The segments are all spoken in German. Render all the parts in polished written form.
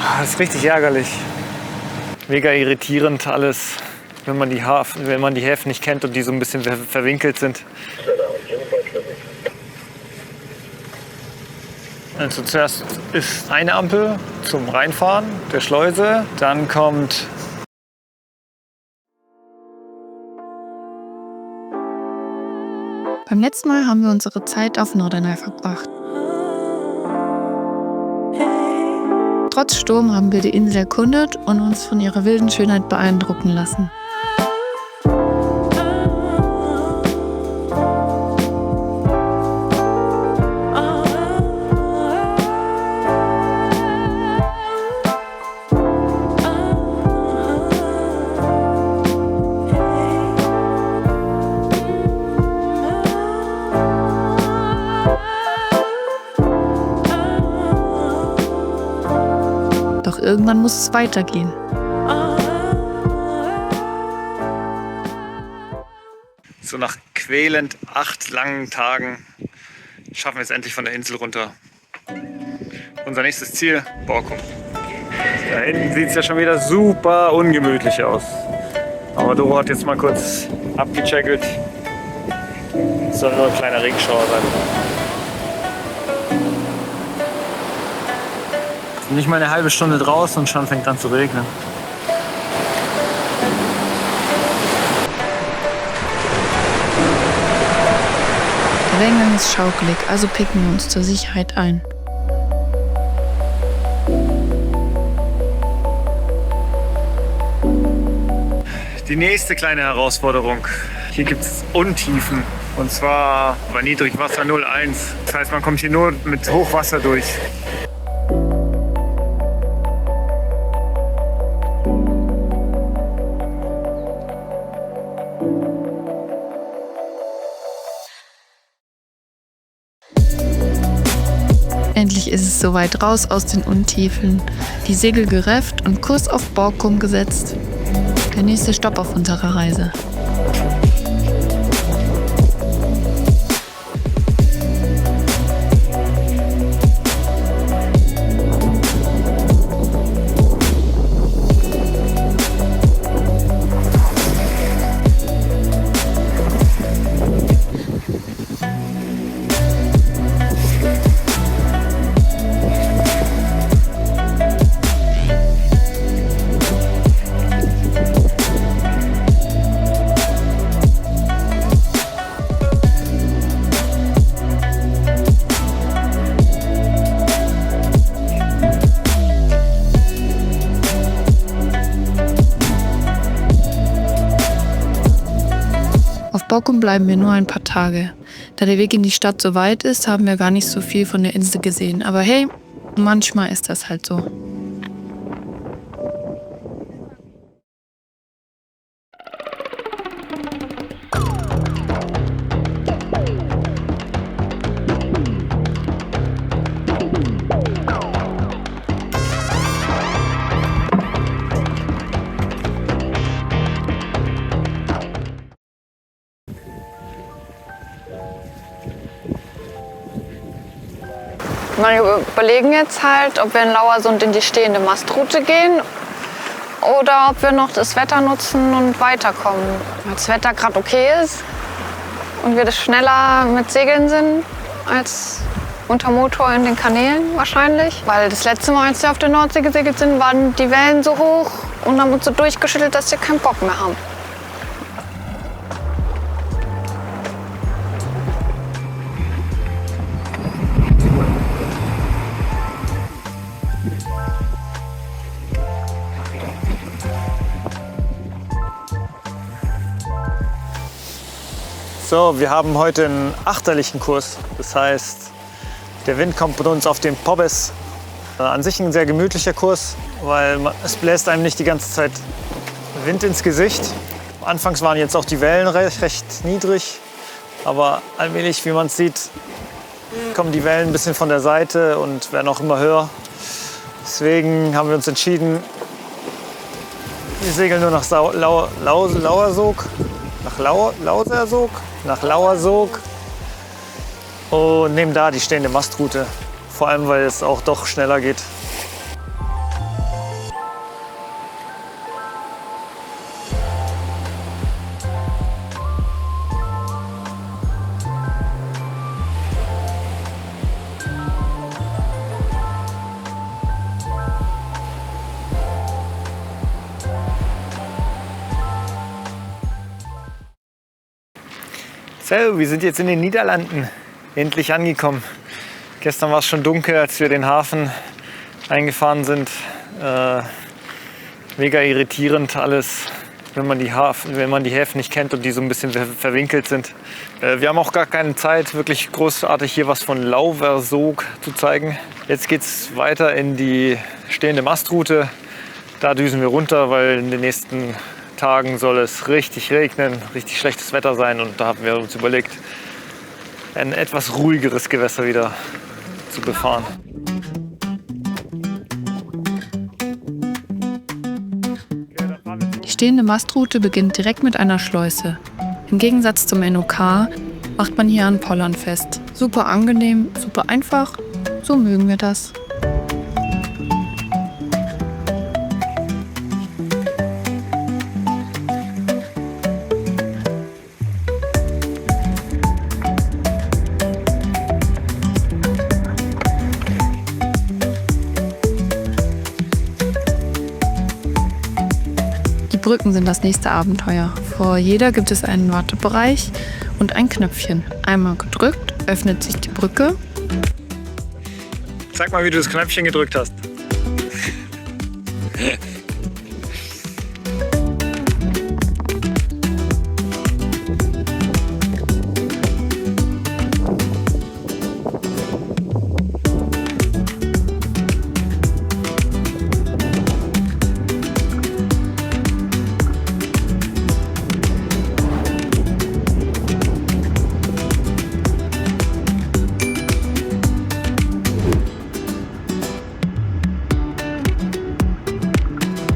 Das ist richtig ärgerlich. Mega irritierend alles, wenn man die Häfen nicht kennt und die so ein bisschen verwinkelt sind. Also zuerst ist eine Ampel zum Reinfahren der Schleuse, dann kommt Beim letzten Mal haben wir unsere Zeit auf Norderney verbracht. Trotz Sturm haben wir die Insel erkundet und uns von ihrer wilden Schönheit beeindrucken lassen. Doch irgendwann muss es weitergehen. so nach quälend 8 langen Tagen schaffen wir es endlich von der Insel runter. Unser nächstes Ziel, Borkum. Da hinten sieht es ja schon wieder super ungemütlich aus. Aber Doro hat jetzt mal kurz abgecheckt. Es soll nur ein kleiner Regenschauer sein. Nicht mal eine halbe Stunde draußen und schon fängt an zu regnen. Der Wellengang ist schaukelig, also picken wir uns zur Sicherheit ein. Die nächste kleine Herausforderung. Hier gibt es Untiefen. Und zwar bei Niedrigwasser 0,1. Das heißt, man kommt hier nur mit Hochwasser durch. Endlich ist es soweit, raus aus den Untiefen, die Segel gerefft und Kurs auf Borkum gesetzt. Der nächste Stopp auf unserer Reise. Auf Borkum bleiben wir nur ein paar Tage. Da der Weg in die Stadt so weit ist, haben wir gar nicht so viel von der Insel gesehen. Aber hey, manchmal ist das halt so. Wir überlegen jetzt halt, ob wir in Lauersund in die stehende Mastroute gehen oder ob wir noch das Wetter nutzen und weiterkommen. Weil das Wetter gerade okay ist und wir das schneller mit Segeln sind als unter Motor in den Kanälen wahrscheinlich. Weil das letzte Mal, als wir auf der Nordsee gesegelt sind, waren die Wellen so hoch und haben uns so durchgeschüttelt, dass wir keinen Bock mehr haben. So, wir haben heute einen achterlichen Kurs. Das heißt, der Wind kommt bei uns auf den Pobbes. An sich ein sehr gemütlicher Kurs, weil es bläst einem nicht die ganze Zeit Wind ins Gesicht. Anfangs waren jetzt auch die Wellen recht niedrig, aber allmählich, wie man es sieht, kommen die Wellen ein bisschen von der Seite und werden auch immer höher. Deswegen haben wir uns entschieden, wir segeln nur nach Lauersog, nach Lauersog und nehmen da die stehende Mastroute. Vor allem, weil es auch doch schneller geht. So, wir sind jetzt in den Niederlanden endlich angekommen. Gestern war es schon dunkel, als wir den Hafen eingefahren sind. Mega irritierend alles, wenn man die Häfen nicht kennt und die so ein bisschen verwinkelt sind. Wir haben auch gar keine Zeit, wirklich großartig hier was von Lauwersoog zu zeigen. Jetzt geht es weiter in die stehende Mastroute. Da düsen wir runter, weil in den nächsten Tagen soll es richtig regnen, richtig schlechtes Wetter sein. Und da haben wir uns überlegt, ein etwas ruhigeres Gewässer wieder zu befahren. Die stehende Mastroute beginnt direkt mit einer Schleuse. Im Gegensatz zum NOK macht man hier an Pollern fest. Super angenehm, super einfach, so mögen wir das. Die Brücken sind das nächste Abenteuer. Vor jeder gibt es einen Wartebereich und ein Knöpfchen. Einmal gedrückt, öffnet sich die Brücke. Sag mal, wie du das Knöpfchen gedrückt hast.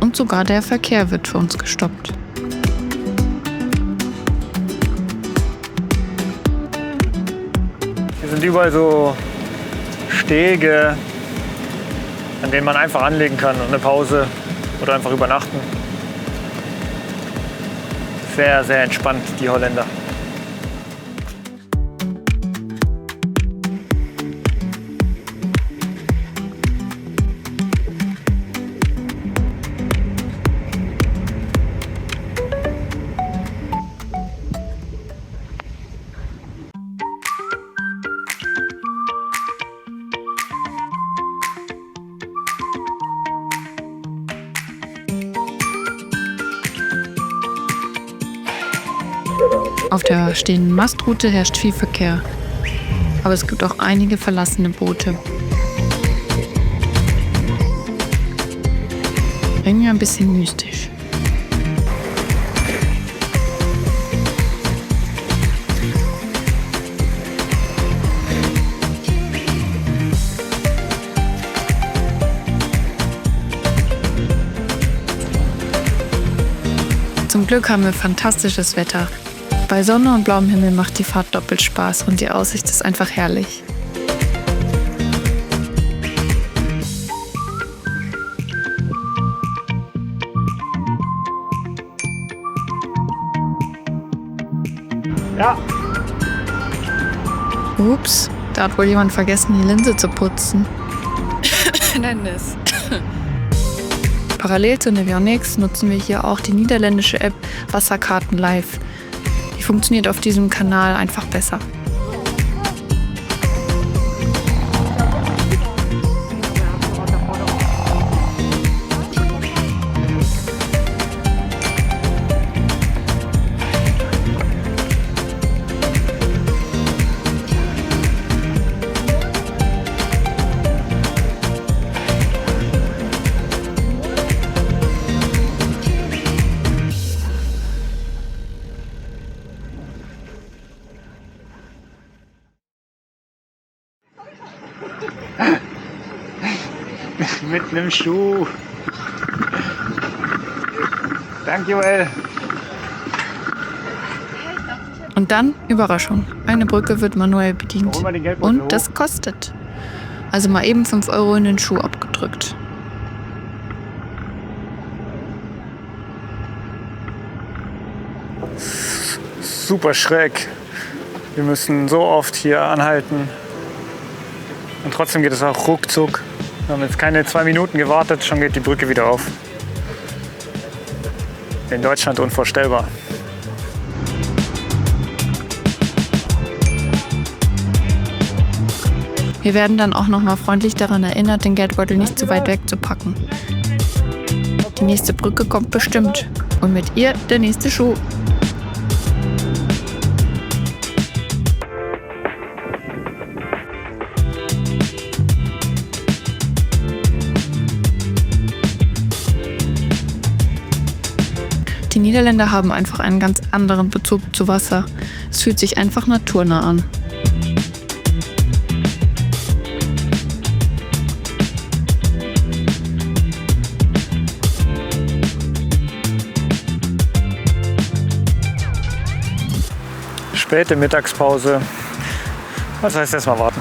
Und sogar der Verkehr wird für uns gestoppt. Hier sind überall so Stege, an denen man einfach anlegen kann und eine Pause oder einfach übernachten. Sehr, sehr entspannt, die Holländer. Auf der stehenden Mastroute herrscht viel Verkehr. Aber es gibt auch einige verlassene Boote. Irgendwie ein bisschen mystisch. Zum Glück haben wir fantastisches Wetter. Bei Sonne und blauem Himmel macht die Fahrt doppelt Spaß und die Aussicht ist einfach herrlich. Ja. Ups, da hat wohl jemand vergessen, die Linse zu putzen. Dennis. Parallel zu Navionics nutzen wir hier auch die niederländische App Wasserkarten Live. Die funktioniert auf diesem Kanal einfach besser. Mit einem Schuh. Danke, Joel. Und dann, Überraschung, eine Brücke wird manuell bedient. Hol mal den Geldbeutel hoch. Und das kostet. Also mal eben 5 € in den Schuh abgedrückt. Super schräg. Wir müssen so oft hier anhalten. Und trotzdem geht es auch ruckzuck. Wir haben jetzt keine 2 Minuten gewartet, schon geht die Brücke wieder auf. In Deutschland unvorstellbar. Wir werden dann auch nochmal freundlich daran erinnert, den Geldbeutel nicht zu weit wegzupacken. Die nächste Brücke kommt bestimmt und mit ihr der nächste Schuh. Die Niederländer haben einfach einen ganz anderen Bezug zu Wasser. Es fühlt sich einfach naturnah an. Späte Mittagspause. Das heißt, erstmal warten.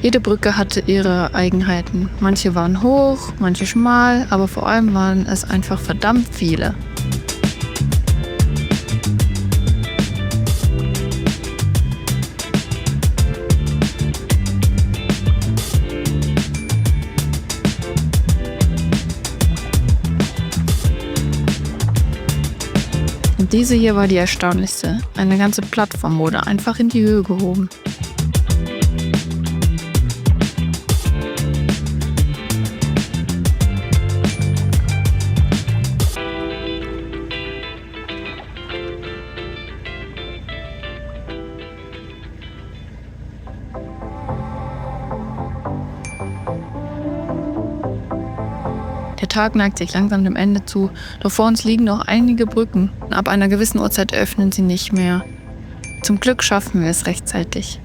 Jede Brücke hatte ihre Eigenheiten. Manche waren hoch, manche schmal, aber vor allem waren es einfach verdammt viele. Und diese hier war die erstaunlichste. Eine ganze Plattform wurde einfach in die Höhe gehoben. Der Tag neigt sich langsam dem Ende zu, doch vor uns liegen noch einige Brücken. Ab einer gewissen Uhrzeit öffnen sie nicht mehr. Zum Glück schaffen wir es rechtzeitig.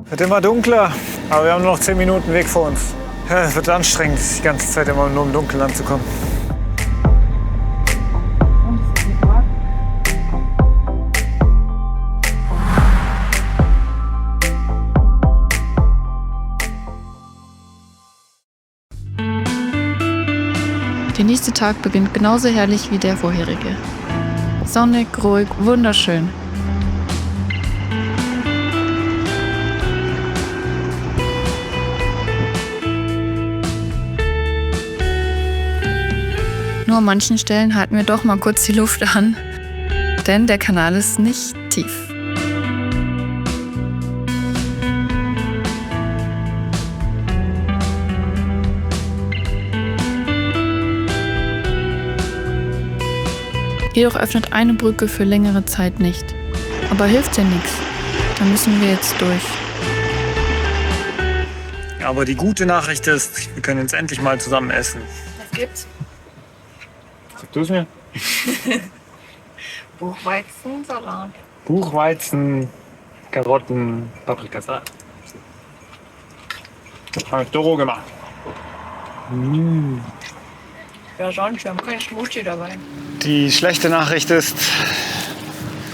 Wird immer dunkler, aber wir haben noch 10 Minuten Weg vor uns. Ja, es wird anstrengend, die ganze Zeit immer nur im Dunkeln anzukommen. Der nächste Tag beginnt genauso herrlich wie der vorherige. Sonnig, ruhig, wunderschön. Nur an manchen Stellen halten wir doch mal kurz die Luft an, denn der Kanal ist nicht tief. Jedoch öffnet eine Brücke für längere Zeit nicht. Aber hilft ja nichts. Da müssen wir jetzt durch. Aber die gute Nachricht ist, wir können jetzt endlich mal zusammen essen. Was gibt's? Sag du es mir? Buchweizensalat. Buchweizen, Karotten, Paprikasalat. Habe ich Doro gemacht. Ja, sonst, wir haben keinen Smoothie dabei. Die schlechte Nachricht ist,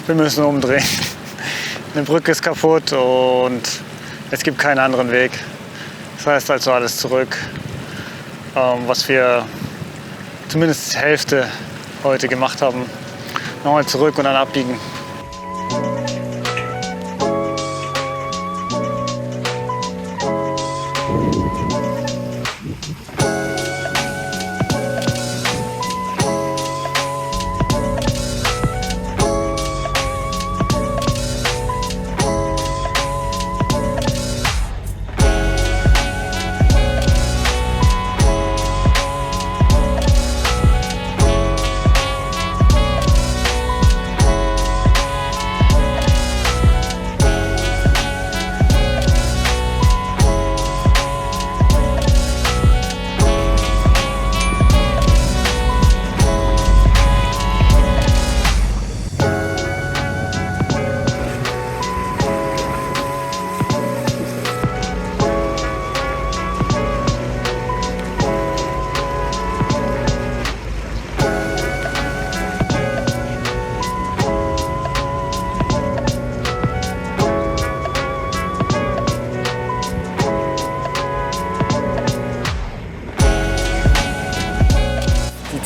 wir müssen umdrehen. Eine Brücke ist kaputt und es gibt keinen anderen Weg. Das heißt also alles zurück, was wir zumindest die Hälfte heute gemacht haben. Nochmal zurück und dann abbiegen.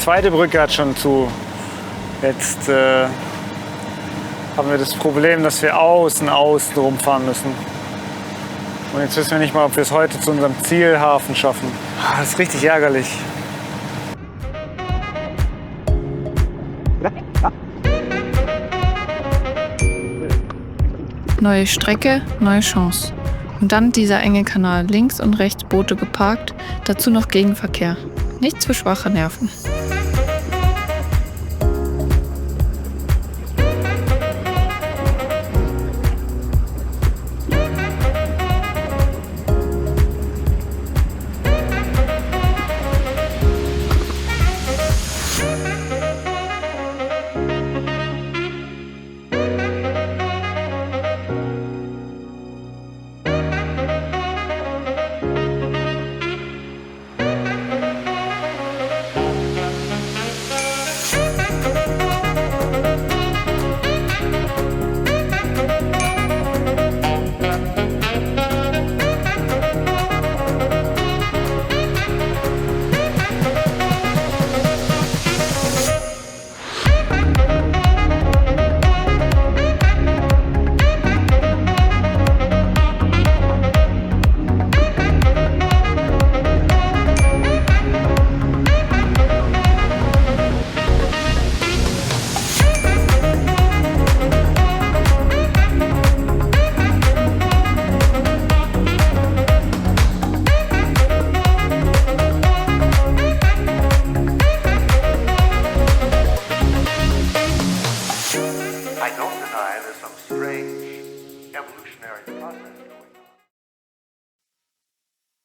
zweite Brücke hat schon zu. Jetzt haben wir das Problem, dass wir außen rumfahren müssen. Und jetzt wissen wir nicht mal, ob wir es heute zu unserem Zielhafen schaffen. Das ist richtig ärgerlich. Neue Strecke, neue Chance. Und dann dieser enge Kanal, links und rechts Boote geparkt, dazu noch Gegenverkehr. Nichts für schwache Nerven.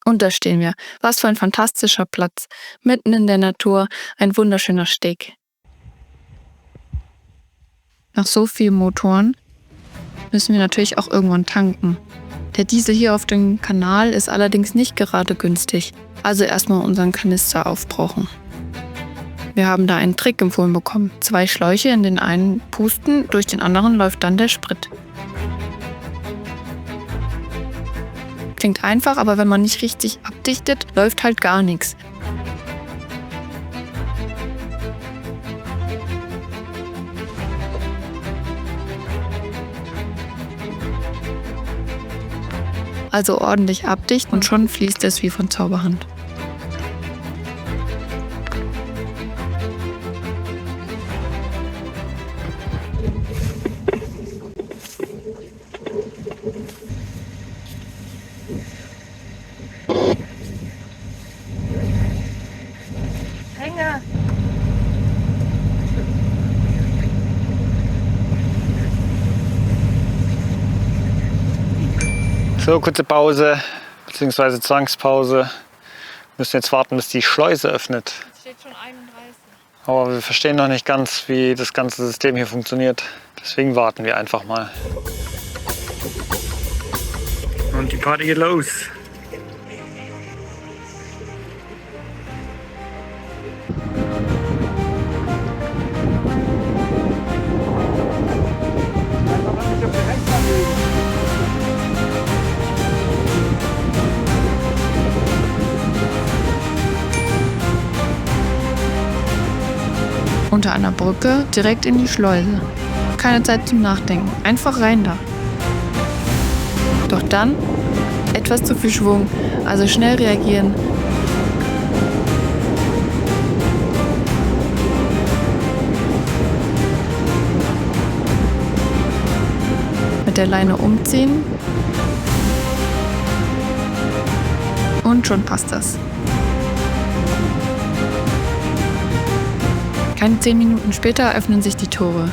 Und da stehen wir. Was für ein fantastischer Platz. Mitten in der Natur, ein wunderschöner Steg. Nach so vielen Motoren müssen wir natürlich auch irgendwann tanken. Der Diesel hier auf dem Kanal ist allerdings nicht gerade günstig. Also erstmal unseren Kanister aufbrauchen. Wir haben da einen Trick empfohlen bekommen. 2 Schläuche in den einen pusten, durch den anderen läuft dann der Sprit. Klingt einfach, aber wenn man nicht richtig abdichtet, läuft halt gar nichts. Also ordentlich abdichten und schon fließt es wie von Zauberhand. So, kurze Pause, beziehungsweise Zwangspause. Wir müssen jetzt warten, bis die Schleuse öffnet. Es steht schon 31. Aber wir verstehen noch nicht ganz, wie das ganze System hier funktioniert. Deswegen warten wir einfach mal. Und die Party geht los. Unter einer Brücke direkt in die Schleuse. Keine Zeit zum Nachdenken. Einfach rein da. Doch dann etwas zu viel Schwung. Also schnell reagieren. Mit der Leine umziehen. Und schon passt das. Keine 10 Minuten später öffnen sich die Tore.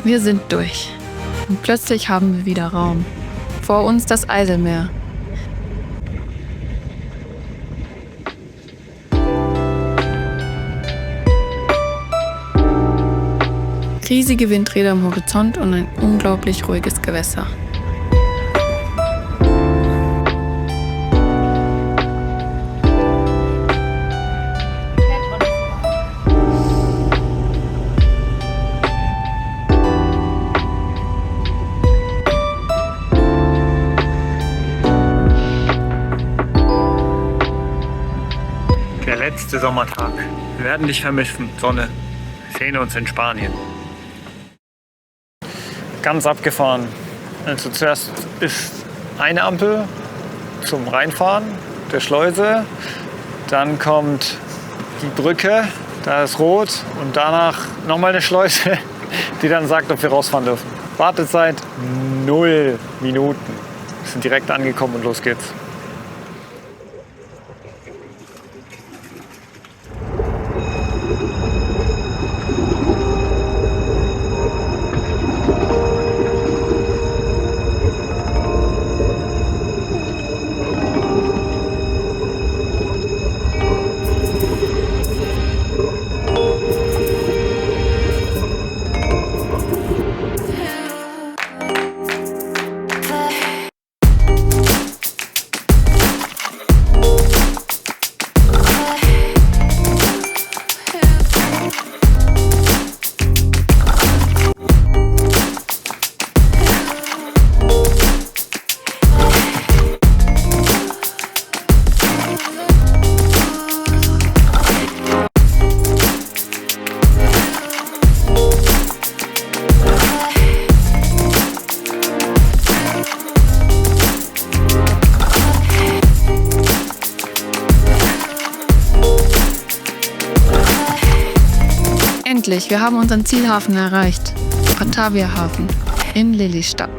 Wir sind durch. Und plötzlich haben wir wieder Raum. Vor uns das Eiselmeer. Riesige Windräder am Horizont und ein unglaublich ruhiges Gewässer. Der letzte Sommertag. Wir werden dich vermissen, Sonne. Wir sehen uns in Spanien. Ganz abgefahren. Also zuerst ist eine Ampel zum Reinfahren der Schleuse. Dann kommt die Brücke, da ist rot. Und danach nochmal eine Schleuse, die dann sagt, ob wir rausfahren dürfen. Wartezeit 0 Minuten. Wir sind direkt angekommen und los geht's. Endlich, wir haben unseren Zielhafen erreicht. Batavia Hafen in Lelystad.